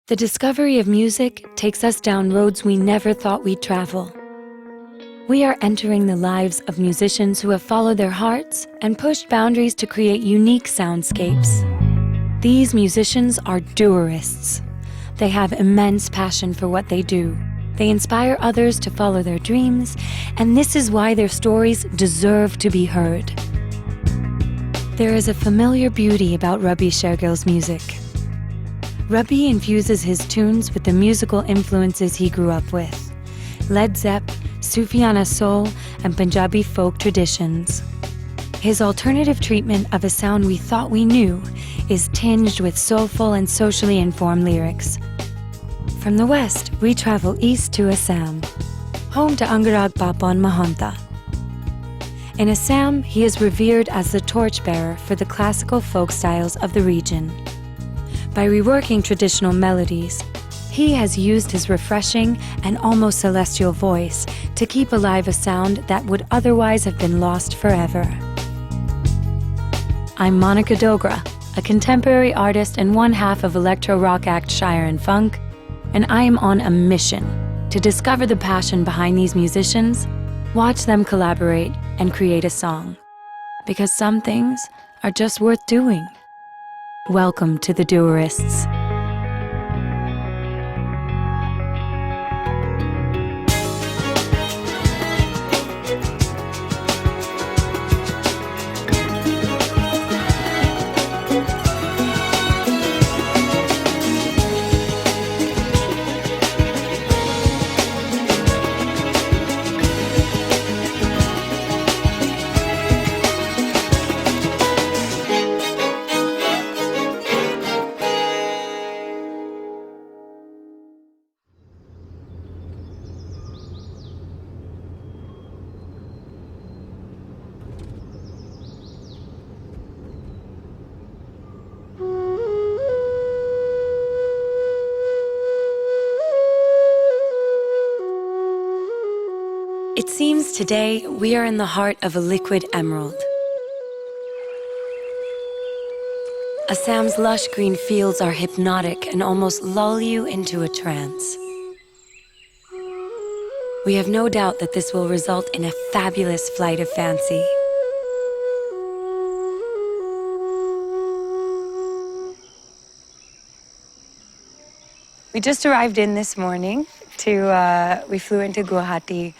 The discovery of music takes us down roads we never thought we'd travel. We are entering the lives of musicians who have followed their hearts and pushed boundaries to create unique soundscapes. These musicians are doerists. They have immense passion for what they do. They inspire others to follow their dreams, and this is why their stories deserve to be heard. There is a familiar beauty about Rabbi Shergill's music. Rabbi infuses his tunes with the musical influences he grew up with: Led Zepp, Sufiana soul, and Punjabi folk traditions. His alternative treatment of a sound we thought we knew is tinged with soulful and socially informed lyrics. From the west, we travel east to Assam, home to Angarag Papon Mahanta. In Assam, he is revered as the torchbearer for the classical folk styles of the region. By reworking traditional melodies, he has used his refreshing and almost celestial voice to keep alive a sound that would otherwise have been lost forever. I'm Monica Dogra, a contemporary artist and one half of electro rock act Shire and Funk, and I am on a mission to discover the passion behind these musicians, watch them collaborate, and create a song. Because some things are just worth doing. Welcome to the Doerists. It seems today we are in the heart of a liquid emerald. Assam's lush green fields are hypnotic and almost lull you into a trance. We have no doubt that this will result in a fabulous flight of fancy. We just arrived in this morning we flew into Guwahati.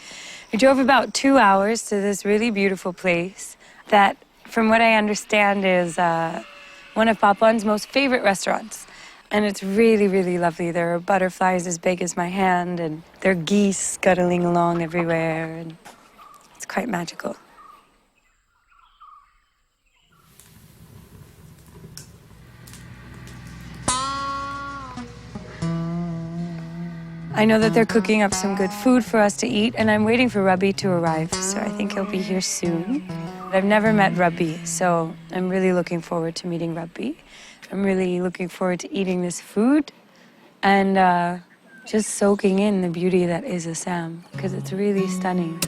We drove about 2 hours to this really beautiful place that, from what I understand, is one of Papon's most favorite restaurants. And it's really, really lovely. There are butterflies as big as my hand, and there are geese scuttling along everywhere, and it's quite magical. I know that they're cooking up some good food for us to eat, and I'm waiting for Rabbi to arrive, so I think he'll be here soon. I've never met Rabbi, so I'm really looking forward to meeting Rabbi. I'm really looking forward to eating this food and just soaking in the beauty that is Assam, because it's really stunning.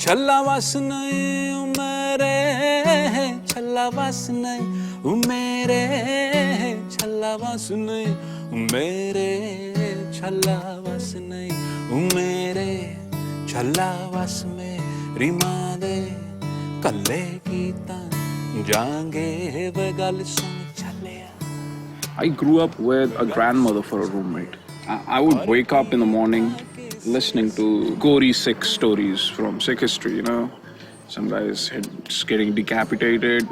छल्ला वास नहीं मेरे छल्ला वास नहीं मेरे छल्ला वास नहीं मेरे छल्ला वास नहीं मेरे छल्ला वास में रिमा दे कल्ले की तां जांगे वे गल सुन चलिया. I grew up with a grandmother for a roommate. I would wake up in the morning listening to gory Sikh stories from Sikh history, some guys just getting decapitated.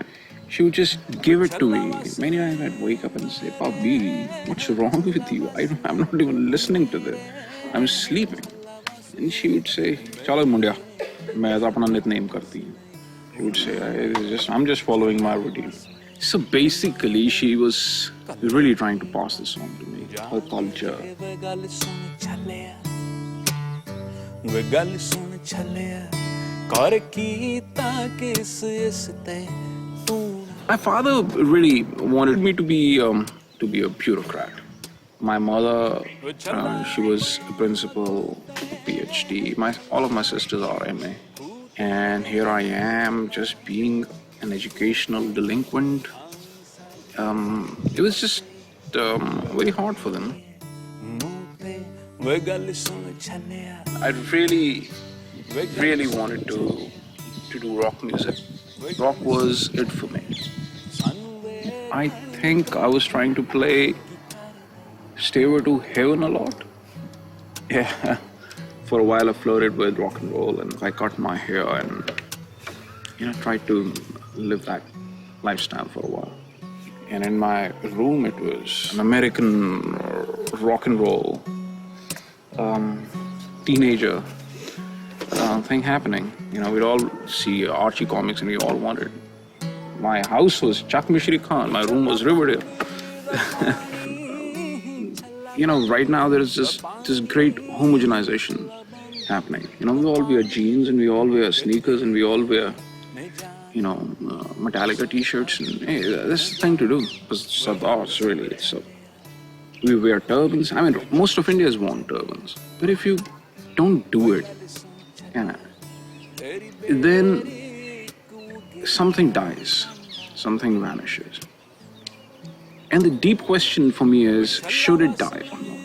She would just give it to me. Many times I'd wake up and say, Papi, what's wrong with you? I'm not even listening to this. I'm sleeping. And she would say, Chalo mundia, main to apna nitnem karti hu. She would say, I'm just following my routine. So basically, she was really trying to pass this on to me, her culture. ਛੱਲਿਆ ਵੇ ਗੱਲ ਸੁਣ ਛੱਲਿਆ ਕਰ ਕੀਤਾ ਕਿਸ ਇਸ ਤੇ ਤੂੰ My father really wanted me to be a bureaucrat. My mother, she was a principal, a PhD. All of my sisters are MA. And here I am just being an educational delinquent. It was just very hard for them. I really wanted to do rock music. Rock was it for me. I think I was trying to play Stairway to Heaven a lot. Yeah. For a while I flirted with rock and roll and I cut my hair and tried to live that lifestyle for a while. And in my room it was an American rock and roll teenager thing happening. We'd all see Archie comics and we all wanted. My house was Chuck Mishri Khan. My room was Riverdale. Right now there is just this great homogenization happening. We all wear jeans and we all wear sneakers and we all wear, Metallica t-shirts. And hey, that's the thing to do. It's Sardars, really. We wear turbans. I mean, most of India has worn turbans. But if you don't do it, then something dies, something vanishes. And the deep question for me is, should it die or not?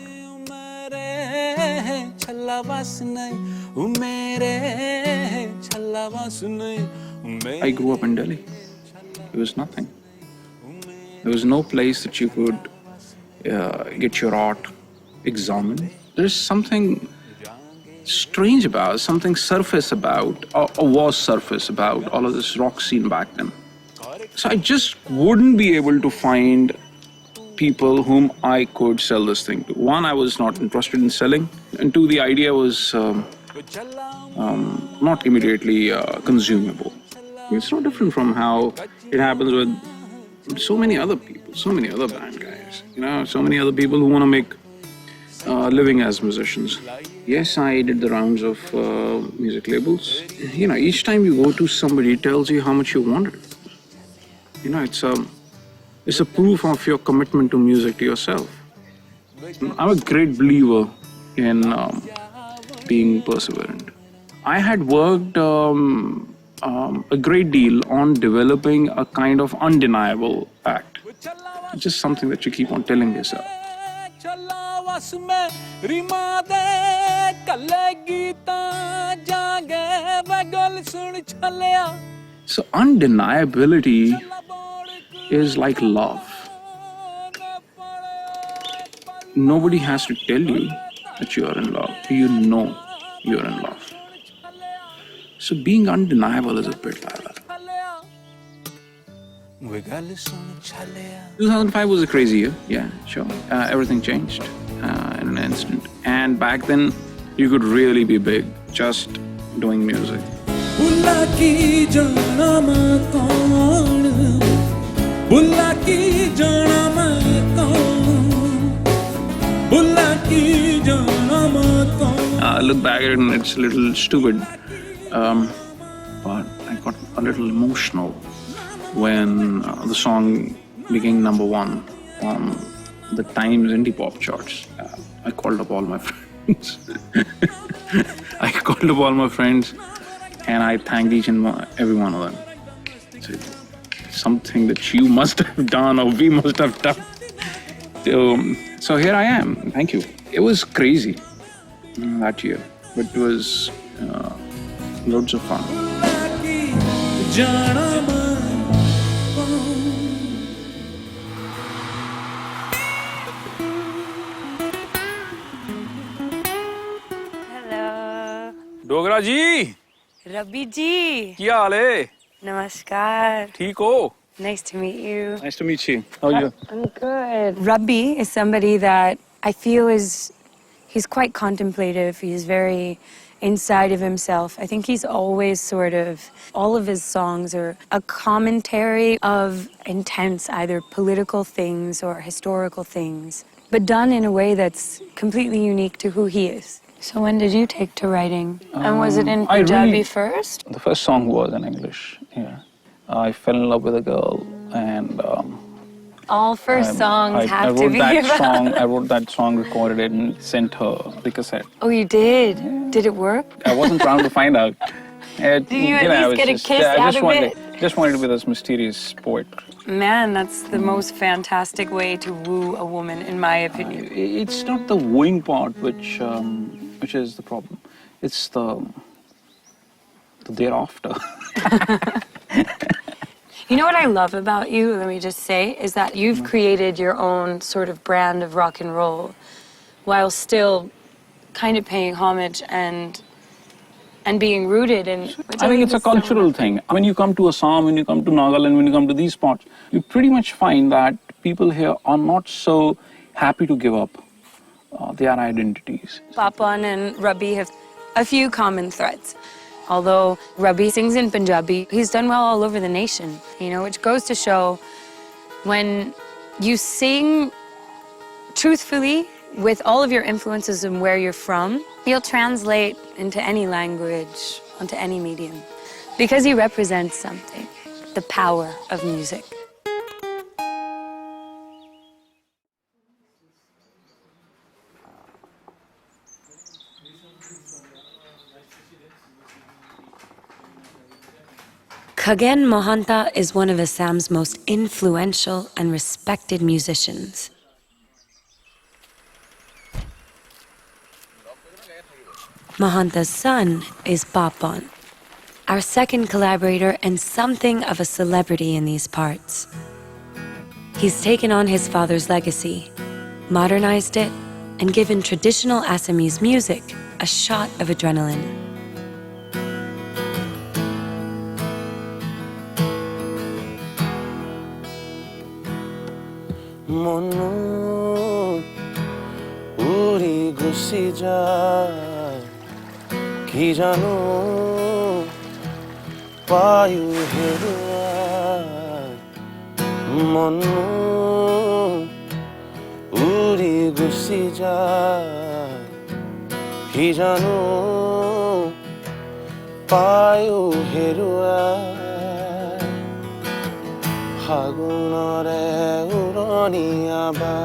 I grew up in Delhi. There was nothing. There was no place that you could get your art examined. There's something strange about, something surface about, or was surface about all of this rock scene back then. So I just wouldn't be able to find people whom I could sell this thing to. One, I was not interested in selling, and two, the idea was not immediately consumable. It's no different from how it happens with so many other people, so many other band guys, so many other people who want to make living as musicians. Yes, I did the rounds of music labels. Each time you go to somebody, it tells you how much you want it. It's a proof of your commitment to music, to yourself. I'm a great believer in being perseverant. I had worked a great deal on developing a kind of undeniable act. It's just something that you keep on telling yourself. So undeniability is like love. Nobody has to tell you that you are in love. You know you're in love. So being undeniable is a bit like that. 2005 was a crazy year. Yeah, sure. Everything changed in an instant. And back then, you could really be big just doing music. I look back at it and it's a little stupid, but I got a little emotional when the song became #1 on the Times indie pop charts. I called up all my friends. And I thanked each and every one of them. So, something that you must have done or we must have done. So here I am. Thank you. It was crazy that year, but it was loads of fun. Hello. Dogra ji. Rabbi ji. Kya haal hai? Namaskar. Theek ho? Nice to meet you. Nice to meet you. How are you? I'm good. Rabbi is somebody that I feel he's quite contemplative. He's very inside of himself. I think he's always all of his songs are a commentary of intense, either political things or historical things. but done in a way that's completely unique to who he is. So when did you take to writing? And was it in Punjabi first? The first song was in English, yeah. I fell in love with a girl and All first songs I have to wrote be that about... song. I wrote that song, recorded it, and sent her the cassette. Oh, you did? Yeah. Did it work? I wasn't trying to find out. Did you at least get a kiss out of it? Just wanted to be this mysterious poet. Man, that's the most fantastic way to woo a woman, in my opinion. It's not the wooing part which is the problem. It's the thereafter. You know what I love about you, let me just say, is that you've created your own sort of brand of rock and roll while still kind of paying homage and being rooted in... I think it's a cultural thing. When you come to Assam, when you come to Nagaland, when you come to these spots, you pretty much find that people here are not so happy to give up their identities. Papon and Rabbi have a few common threads. Although Rabbi sings in Punjabi, he's done well all over the nation, you know, which goes to show when you sing truthfully with all of your influences and where you're from, you'll translate into any language, onto any medium, because he represents something, the power of music. Khagen Mohanta is one of Assam's most influential and respected musicians. Mohanta's son is Papon, our second collaborator and something of a celebrity in these parts. He's taken on his father's legacy, modernized it, and given traditional Assamese music a shot of adrenaline. Monu uri gusi jay ki janu payu heruay Monu uri gusi jay ki janu payu heruay Hagunare urani aba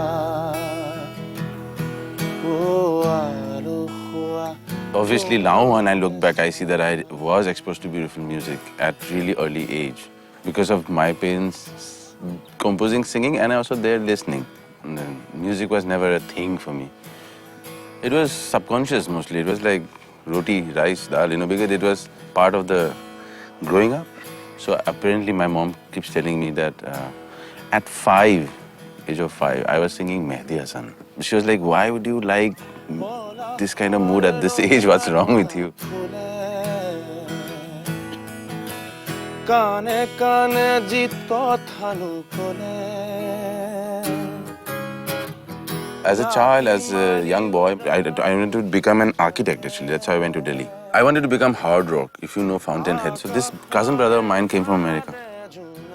Obviously now when I look back, I see that I was exposed to beautiful music at really early age because of my parents composing, singing, and also their listening. And then music was never a thing for me. It was subconscious mostly. It was like roti, rice, dal, you know, because it was part of the growing up. So apparently my mom keeps telling me that at age of 5, I was singing Mehdi Hasan. She was like, why would you like this kind of mood at this age? What's wrong with you? As a child, as a young boy, I wanted to become an architect actually. That's how I went to Delhi. I wanted to become hard rock, if you know Fountainhead. So this cousin brother of mine came from America,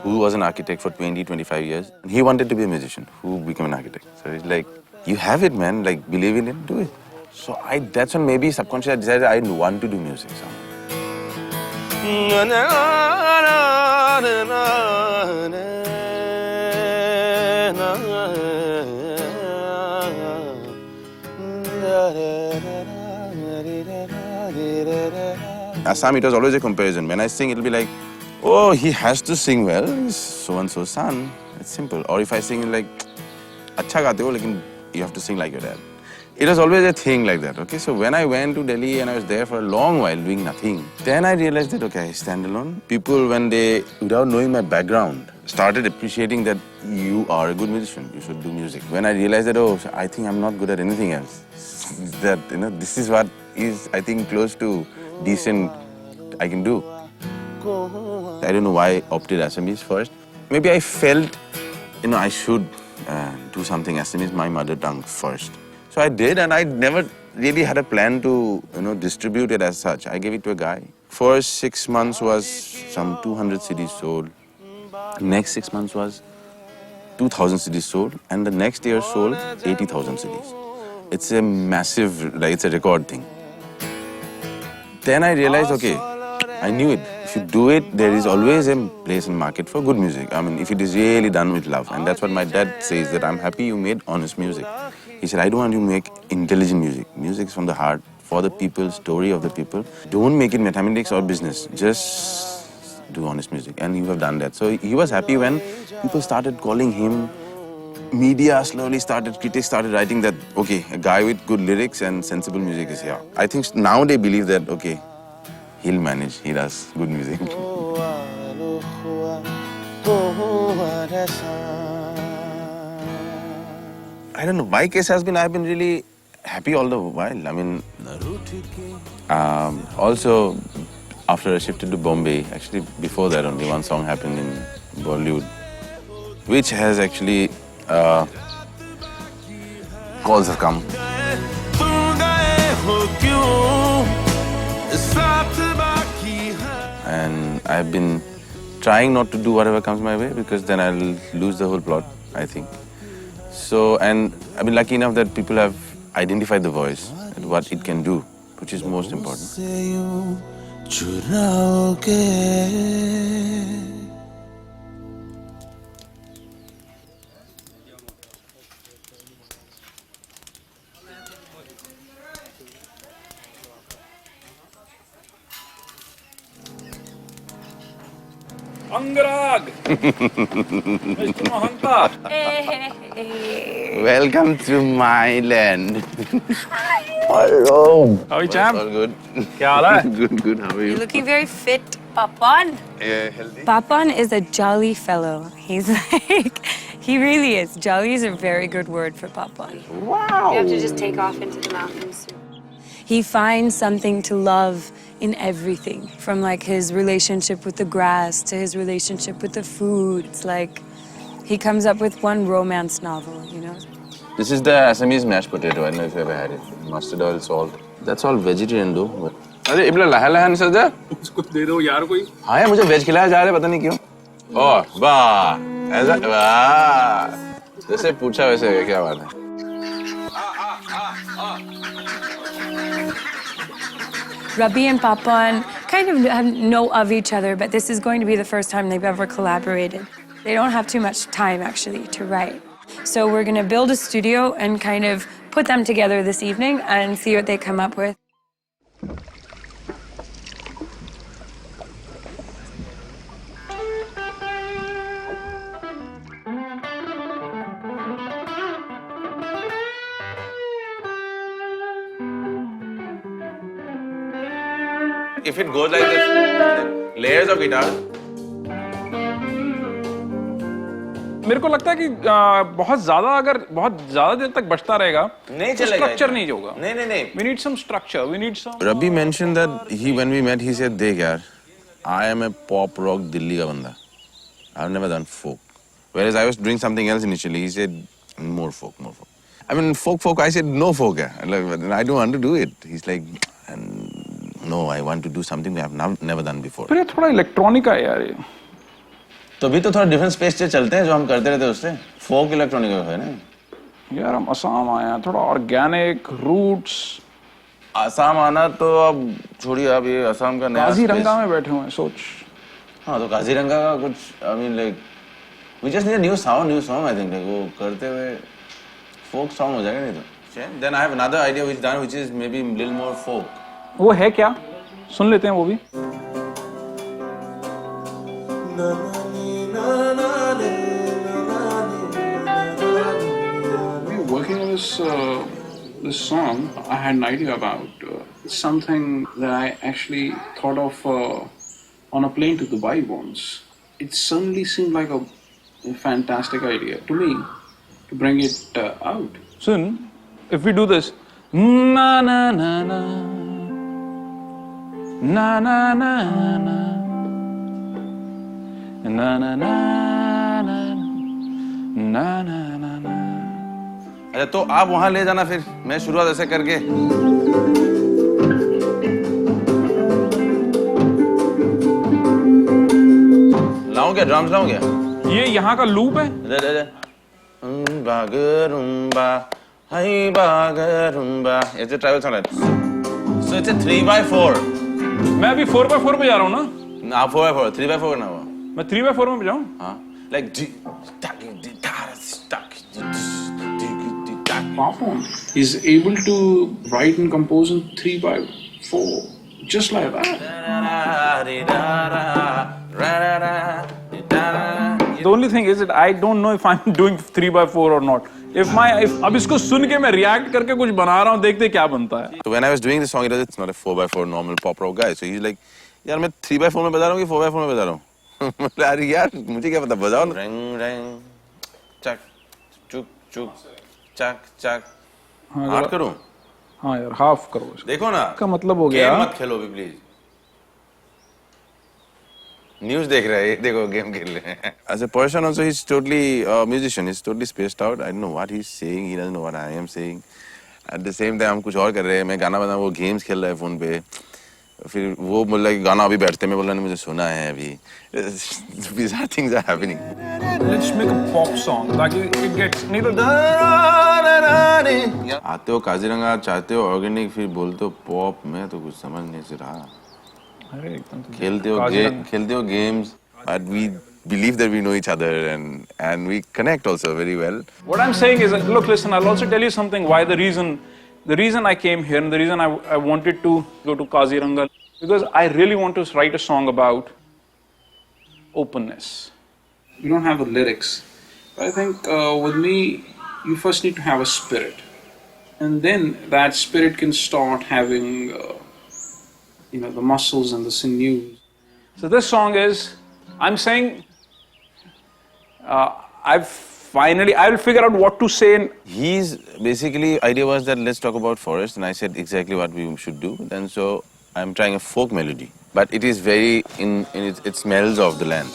who was an architect for 20-25 years. And he wanted to be a musician, who became an architect. So he's like, you have it, man. Like, believe in it, do it. So that's when maybe subconsciously I decided I want to do music somehow. Assam, it was always a comparison. When I sing, it'll be like, oh, he has to sing well. He's so-and-so's son. It's simple. Or if I sing like, acha gaate ho, lekin you have to sing like your dad. It was always a thing like that, okay? So when I went to Delhi and I was there for a long while doing nothing, then I realized that, okay, I stand alone. People, when they, without knowing my background, started appreciating that you are a good musician, you should do music. When I realized that, oh, I think I'm not good at anything else. That, you know, this is what is, I think, close to decent I can do. I don't know why I opted Assamese first. Maybe I felt, you know, I should do something Assamese, my mother tongue, first. So I did, and I never really had a plan to, you know, distribute it as such. I gave it to a guy. First 6 months was some 200 CDs sold. Next 6 months was 2,000 CDs sold, and the next year sold 80,000 CDs. It's a massive, like it's a record thing. Then I realized, okay, I knew it. If you do it, there is always a place in market for good music. I mean, if it is really done with love. And that's what my dad says, that I'm happy you made honest music. He said, I don't want you to make intelligent music. Music is from the heart, for the people, story of the people. Don't make it mathematics or business. Just do honest music. And you have done that. So he was happy when people started calling him. Media slowly started, critics started writing that, okay, a guy with good lyrics and sensible music is here. I think now they believe that, okay, he'll manage, he does good music. I don't know, my case has been, I've been really happy all the while. I mean, also, after I shifted to Bombay, actually before that only one song happened in Bollywood, which has actually calls have come. And I've been trying not to do whatever comes my way because then I'll lose the whole plot, I think. So, and I've been lucky enough that people have identified the voice and what it can do, which is most important. Angarag! Mr. Mahanta! Welcome to my land. Hello. How are you, champ? All good. क्या हाल है? Good, good. How are you? You're looking very fit, Papon. Yeah, healthy. Papon is a jolly fellow. He's like, he really is. Jolly is a very good word for Papon. Wow. You have to just take off into the mountains. He finds something to love in everything, from like his relationship with the grass to his relationship with the food. It's like he comes up with one romance novel, you know? This is the Assamese mashed potato. I don't know if you ever had it. Mustard oil, salt. That's all vegetarian though. But... अरे इबला लहा लहा नहीं सजा? उसको दे दो यार कोई. हाँ यार मुझे वेज खिलाया जा रहा है पता नहीं क्यों. ओह वाह ऐसा वाह जैसे पूछा वैसे क्या बात है. Rabbi and Papon kind of know of each other, but this is going to be the first time they've ever collaborated. They don't have too much time, actually, to write. So we're going to build a studio and kind of put them together this evening and see what they come up with. If it goes like this, layers of guitar. मेरे को लगता है कि बहुत ज्यादा देर तक बजता रहेगा नहीं चलेगा. स्ट्रक्चर नहीं होगा. नहीं. We need some structure. We need some. Rabbi mentioned that when we met, he said, "देख यार, I am a pop rock Delhi का बंदा. I've never done folk. Whereas I was doing something else initially. He said, more folk. I mean, folk. I said, no folk. I don't want to do it. He's like, no, I want to do something we have never done before. पर ये थोड़ा electronic है यार ये. तो भी तो थोड़ा डिफरेंट स्पेस से चलते हैं जो हम करते रहते हैं उससे. फोक इलेक्ट्रॉनिक है ना. यार हम असम आए हैं, थोड़ा ऑर्गेनिक रूट्स. असम आना तो अब छोड़िए, अब ये असम का नया काजीरंगा में बैठे हुए हैं, सोच. हाँ तो काजीरंगा का कुछ I mean like we just need a new song I think like वो करते हुए folk song हो जाएगा नहीं तो. Then I have another idea which is maybe a little more folk. वो है क्या? सुन लेते हैं वो भी. Working on this song, I had an idea about something that I actually thought of on a plane to Dubai once. It suddenly seemed like a fantastic idea to me to bring it out. Soon, if we do this, na na na na, na na na na, na na na na, na na na na. अच्छा तो आप वहाँ ले जाना फिर मैं शुरुआत ऐसे करके. लाऊं क्या ड्रम्स लाऊं क्या? ये यहाँ का लूप है. दे bagarumba, hi bagarumba. It's a travel song. So it's a 3x4. मैं अभी 4x4 पे जा रहा हूँ ना. ना 4x4, 3x4 ना हुआ. मैं 3x4 में बजाऊँ? हाँ. Like Papon is able to write and compose in 3x4, just like that. The only thing is that I don't know if I'm doing 3x4 or not. If अब इसको सुन के मैं react करके कुछ बना रहा हूँ, देखते क्या बनता है. So when I was doing the song, it's not a 4x4 normal pop rock guy. So he's like, यार मैं 3x4 में बजा रहा हूँ कि 4x4 में बजा रहा हूँ. अरे यार मुझे क्या पता बजाओ ना. रंग रंग चक चुक चुक चक चक. हार्ड करूँ? हाँ यार हाफ करो. देखो ना. का मतलब हो गया. गेम मत खेलो भी प्लीज. न्यूज़ देख रहा है. देखो गेम खेल रहे हैं. As a person also he's totally a musician. He's totally spaced out. I don't know what he's saying. He doesn't know what I am saying. At the same time हम कुछ और कर रहे हैं. मैं गाना बजा वो गेम्स खेल रहा है फोन पे. फिर वो बोल रहा है कि गाना अभी बैठते मैं बोल रहा है मुझे सुना है अभी. Bizarre things are happening. Let's make a pop song ताकि it gets नहीं तो आते हो काजीरंगा चाहते हो ऑर्गेनिक फिर बोलते हो पॉप. मैं तो कुछ समझ नहीं से रहा. अरे एकदम खेलते हो games, but we believe that we know each other and we connect also very well. What I'm saying is, look, listen, I'll also tell you something why the reason I came here and the reason I wanted to go to Kaziranga, because I really want to write a song about openness. You don't have the lyrics. I think with me, you first need to have a spirit. And then that spirit can start having, the muscles and the sinews. So this song is, I'm saying, I'll figure out what to say. His basically idea was that let's talk about forest, and I said exactly what we should do. And so I'm trying a folk melody, but it is very it smells of the land.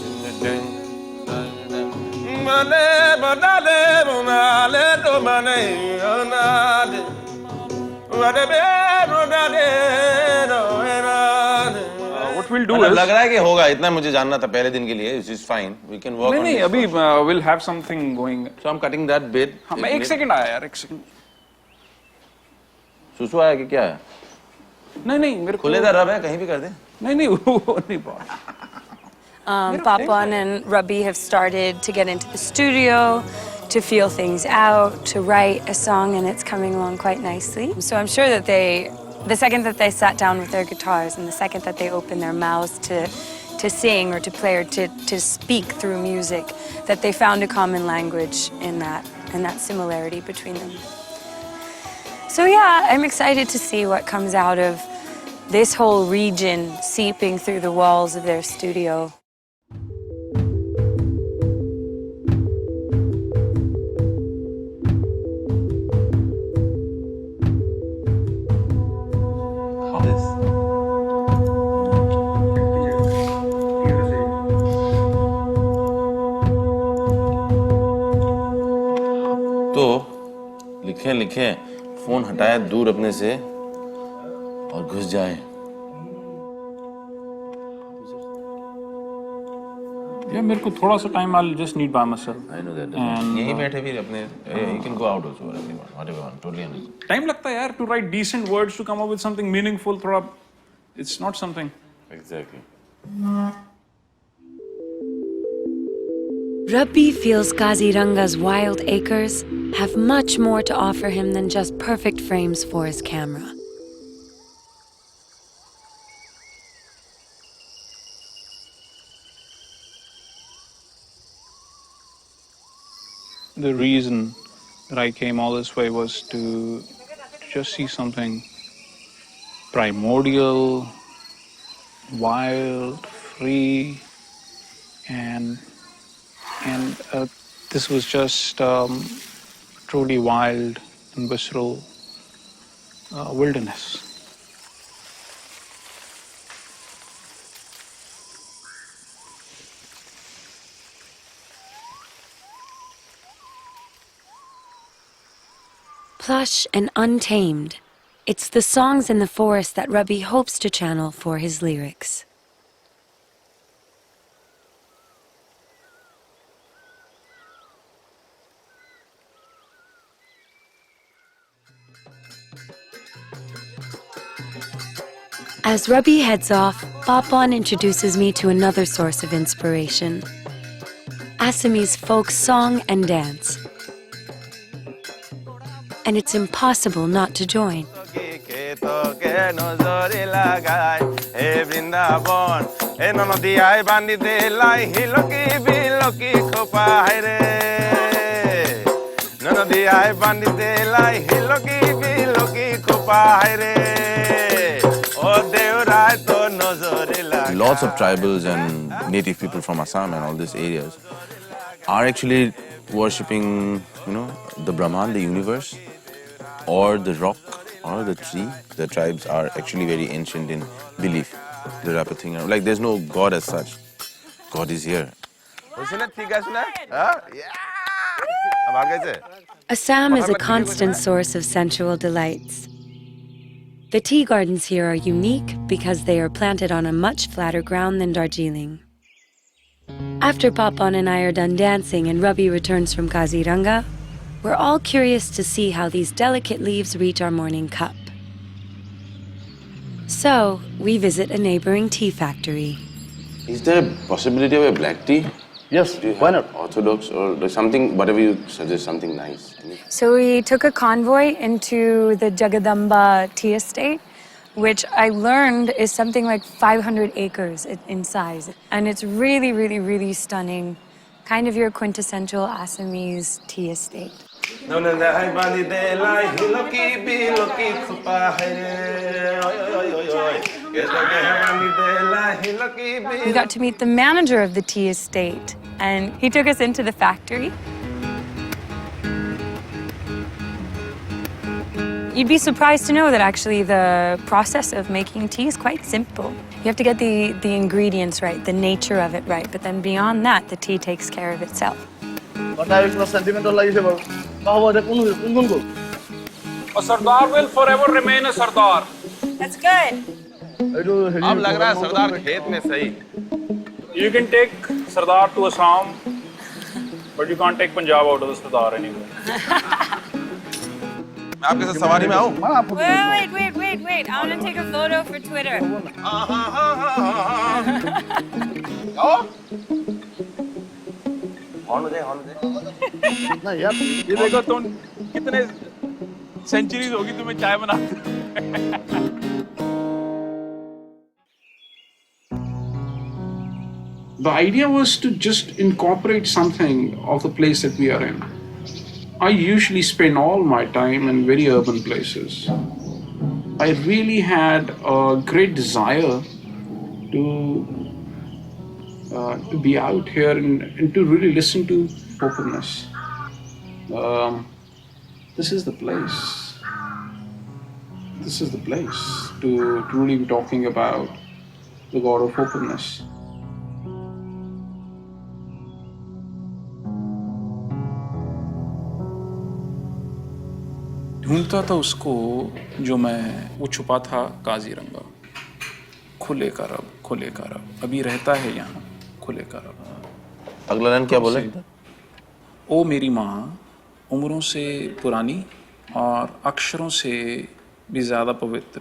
What we'll do is, लग रहा है कि होगा इतना मुझे जानना था पहले दिन के लिए. Which is fine. We can work on नहीं this. अभी we'll have something going. So I'm cutting that bit. हाँ, मैं एक सेकंड आया यार, एक सेकंड. सुसु आया कि क्या है? नहीं मेरे को खुलेदार रब है कहीं भी कर दे. नहीं वो नहीं बात. Papon and Rabbi have started to get into the studio, to feel things out, to write a song, and it's coming along quite nicely. So I'm sure that the second that they sat down with their guitars and the second that they opened their mouths to sing or to play or to speak through music, that they found a common language in that similarity between them. So yeah, I'm excited to see what comes out of this whole region seeping through the walls of their studio. तो लिखे phone हटाए दूर अपने से और घुस जाए. यार मेरे को थोड़ा सा time I'll just need by myself. I know that. यहीं बैठे भी अपने you can go out also whatever you want. Totally understand. Time लगता है यार to write decent words to come up with something meaningful. थोड़ा it's not something. Exactly. Rabbi feels Kaziranga's wild acres have much more to offer him than just perfect frames for his camera. The reason that I came all this way was to just see something primordial, wild, free, and this was just truly wild and visceral wilderness. Plush and untamed, it's the songs in the forest that Rabbi hopes to channel for his lyrics. As Rabbi heads off, Papon introduces me to another source of inspiration: Assamese folk song and dance. And it's impossible not to join. Lots of tribals and native people from Assam and all these areas are actually worshipping, the Brahman, the universe, or the rock, or the tree. The tribes are actually very ancient in belief. The rapper thing, like there's no God as such. God is here. Assam is a constant source of sensual delights. The tea gardens here are unique because they are planted on a much flatter ground than Darjeeling. After Papon and I are done dancing and Rabbi returns from Kaziranga, we're all curious to see how these delicate leaves reach our morning cup. So, we visit a neighboring tea factory. Is there a possibility of a black tea? Yes, why not? Orthodox or something, whatever you suggest, something nice. So we took a convoy into the Jagadamba tea estate, which I learned is something like 500 acres in size. And it's really, really, really stunning. Kind of your quintessential Assamese tea estate. We got to meet the manager of the tea estate, and he took us into the factory. You'd be surprised to know that actually the process of making tea is quite simple. You have to get the ingredients right, the nature of it right, but then beyond that, the tea takes care of itself. A Sardar will forever remain a Sardar. That's good. You can take Sardar to Assam, but you can't take Punjab out of the Sardar anyway. Wait. I want to take a photo for Twitter. ये देखो तुम कितने centuries होगी तुम्हें चाय बनाते The idea was to just incorporate something of the place that we are in. I usually spend all my time in very urban places. I really had a great desire to be out here and to really listen to openness. This is the place. This is the place to truly be talking about the God of openness. ढूंढता था उसको जो वो छुपा था काजीरंगा। खुले का रब अभी रहता है यहाँ खुले का रब। अगला लाइन क्या बोले? ओ मेरी माँ उम्रों से पुरानी और अक्षरों से भी ज़्यादा पवित्र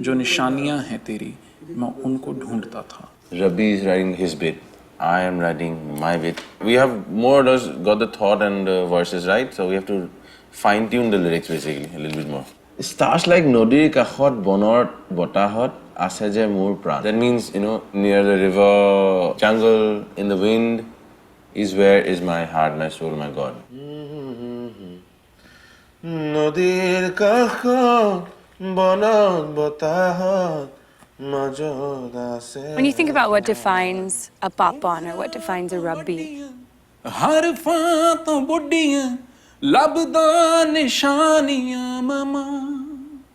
जो निशानियाँ हैं तेरी मैं उनको ढूंढता था। Rabbi is writing his bit. I am writing my bit. We have more or less got the thought and verses right, so we have to fine-tune the lyrics basically a little bit more. Starts like Nodir Kachot Bonor Botahot Aseje Mur Pran. That means, near the river, jungle, in the wind is where is my heart, my soul, my God. Nodir Kachot Bonor Botahot. When you think about what defines a Papon or what defines a Rabbi, there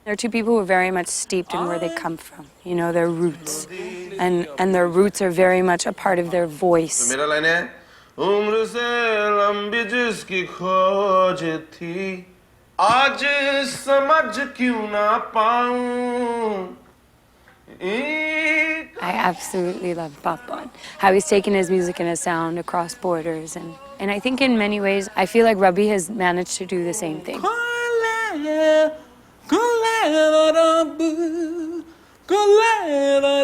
are two people who are very much steeped in where they come from, their roots. And their roots are very much a part of their voice. I absolutely love Papon. How he's taken his music and his sound across borders. And I think in many ways, I feel like Rabbi has managed to do the same thing.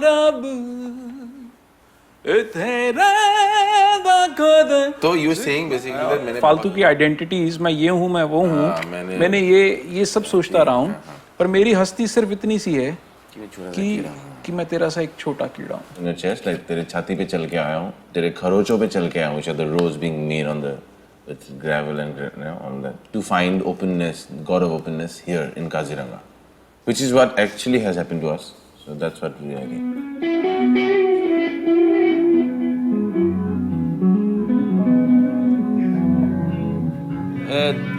रब तेरे खुद So you saying basically that मैंने फालतू की identities मैं ये हूँ मैं वो हूँ मैंने ये सब सोचता रहा हूँ पर मेरी हस्ती सिर्फ इतनी सी है कि मैं तेरा सा एक छोटा कीड़ा हूँ in your chest like तेरे छाती पे चल के आया हूँ तेरे खरोचों पे चल के आया हूँ which are the roads being made on the with gravel and you know, on the to find openness God of openness here in Kaziranga which is what actually has happened to us so that's what we are doing.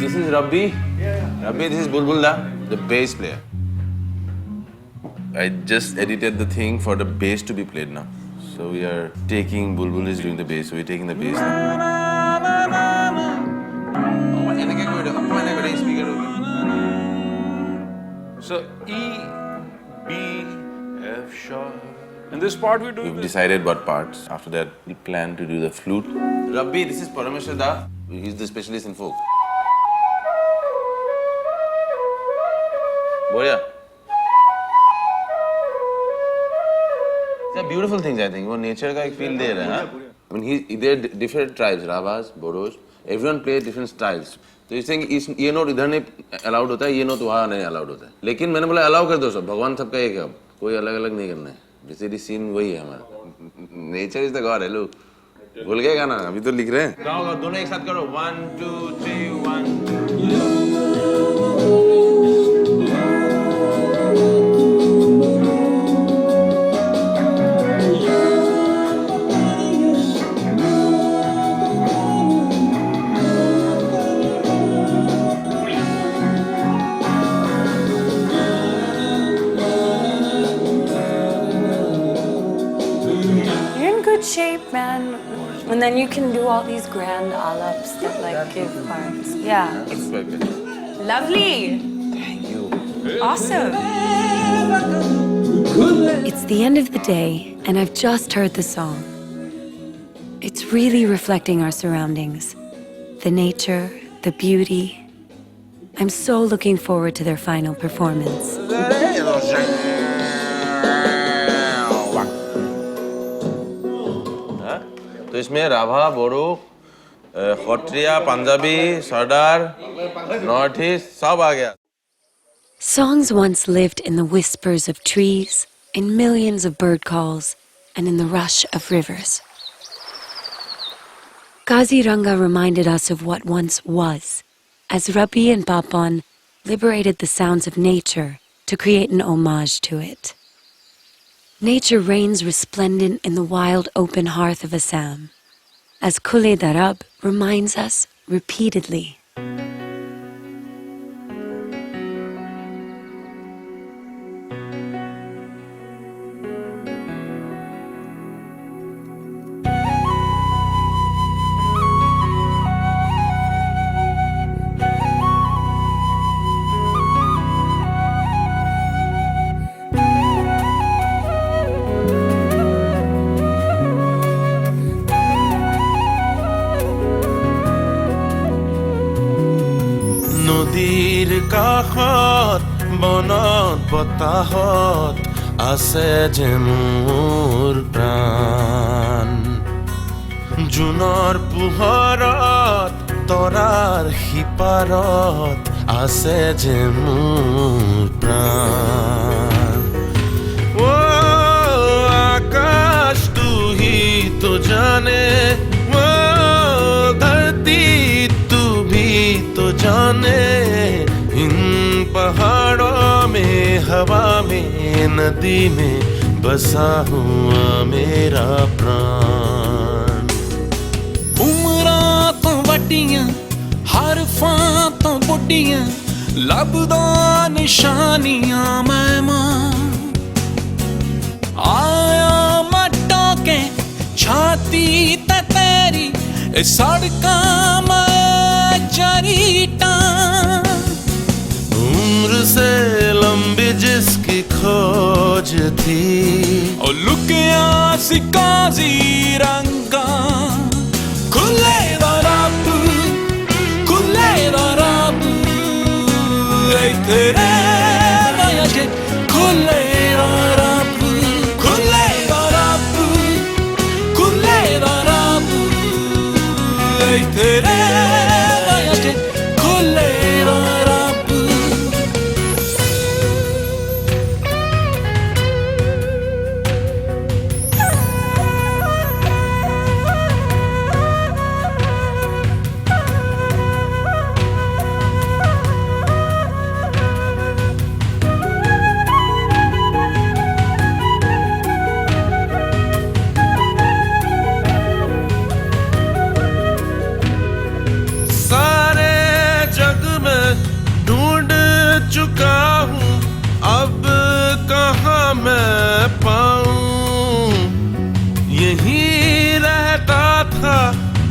This is Rabbi. Rabbi, this is Bulbul da, the bass player. I just edited the thing for the bass to be played now. So we are taking Bulbul is doing the bass, so we're taking the bass now. So E, B, F sharp. In this part we do. We've decided what parts. After that, we plan to do the flute. Rabbi, this is Parameshwar da. He's the specialist in folk. Boya. These are beautiful things, I think. वो nature का एक feel दे रहे हैं. I mean, there are different tribes, Ravas, Bodos. Everyone plays different styles. तो इस thing ये note इधर नहीं अलाउड होता है ये नोट वहाँ नहीं अलाउड होता है लेकिन मैंने बोला अलाउ कर दो सब भगवान सबका एक है कोई अलग अलग नहीं करना है बेसिकली सीन वही है हमारा nature is the God hello भूल गए गाना अभी तो लिख रहे हैं गाओ दोनों एक साथ करो 1 2 3 1 shape, man. And then you can do all these grand alaps that like give parts. Yeah. It's lovely. Thank you. Awesome. It's the end of the day, and I've just heard the song. It's really reflecting our surroundings, the nature, the beauty. I'm so looking forward to their final performance. तो इसमें राभा बोडो खत्रिया पंजाबी सरदार north east सब आ गया Songs once lived in the whispers of trees, in millions of bird calls, and in the rush of rivers. Kaziranga reminded us of what once was, as Rabbi and Papon liberated the sounds of nature to create an homage to it. Nature reigns resplendent in the wild open hearth of Assam, as Kule Darab reminds us repeatedly. নদীৰ কাষত বনত বতাহত আছে যে মোৰ প্ৰাণ জুনৰ পোহৰত তৰাৰ সিপাৰত আছে যে মোৰ প্ৰাণ ও আকাশ তু হি তো জানে ও ধৰতি তু ভি তো जाने इन पहाड़ों में हवा में नदी में बसा हुआ मेरा प्राण उम्रां तो वड्डियां हरफां तो बुड्डियां लबदा निशानियां मैं मां आया मट्टो के छाती ते तेरी सड़कां में चरीटा उम्र से लंबी जिसकी खोज थी और लुकिया सी काज़ीरंगा खुले रब तेरे माया के खुले रब खुले ਤੇਰੇ ਵਜੇ ਖੋਲੇ ਦਾ ਰੱਬ चुका हूँ अब कहाँ मैं पाऊँ यही रहता था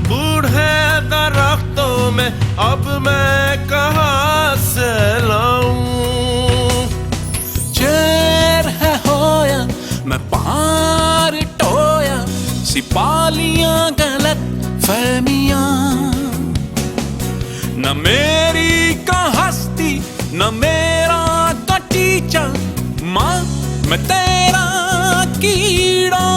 बूढ़े दरख्तों में अब मैं कहाँ से लाऊं चेर है होया मैं पार टोया सिपालियाँ गलत फहमियाँ न मेरी का हस्ती न मेरा का टीचा माँ मैं तेरा कीड़ा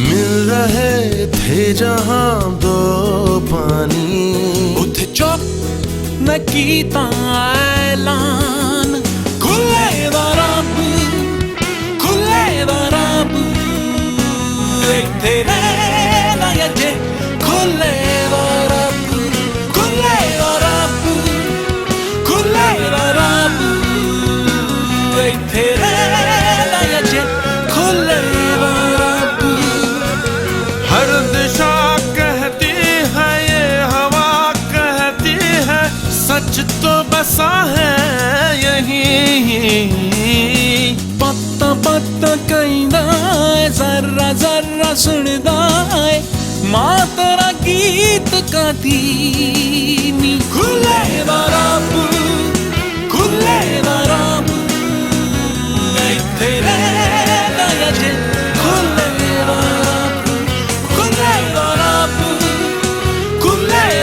मिल रहे थे जहाँ दो पानी उठ चुप न कीता ऐलान खुले दा रब तेरे लायजे खुले दा रब हर दिशा कहती है ये हवा कहती है सच तो बसा है यही पत्ता पत्ता कहदा जर्रा जर्रा सुनदा है माँ तेरा गीत गाती नी खुले दा रब तेरे लायजे खुले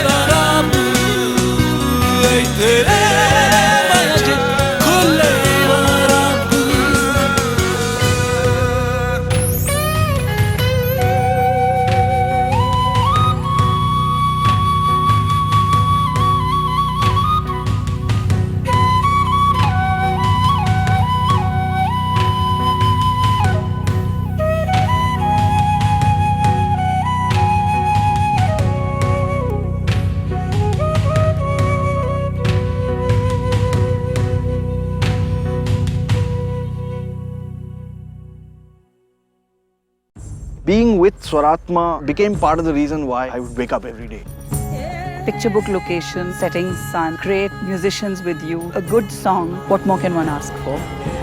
दा रब तेरे लायजे खुले दा रब Being with Swaratma became part of the reason why I would wake up every day. Picture book location, setting sun, great musicians with you, a good song. What more can one ask for?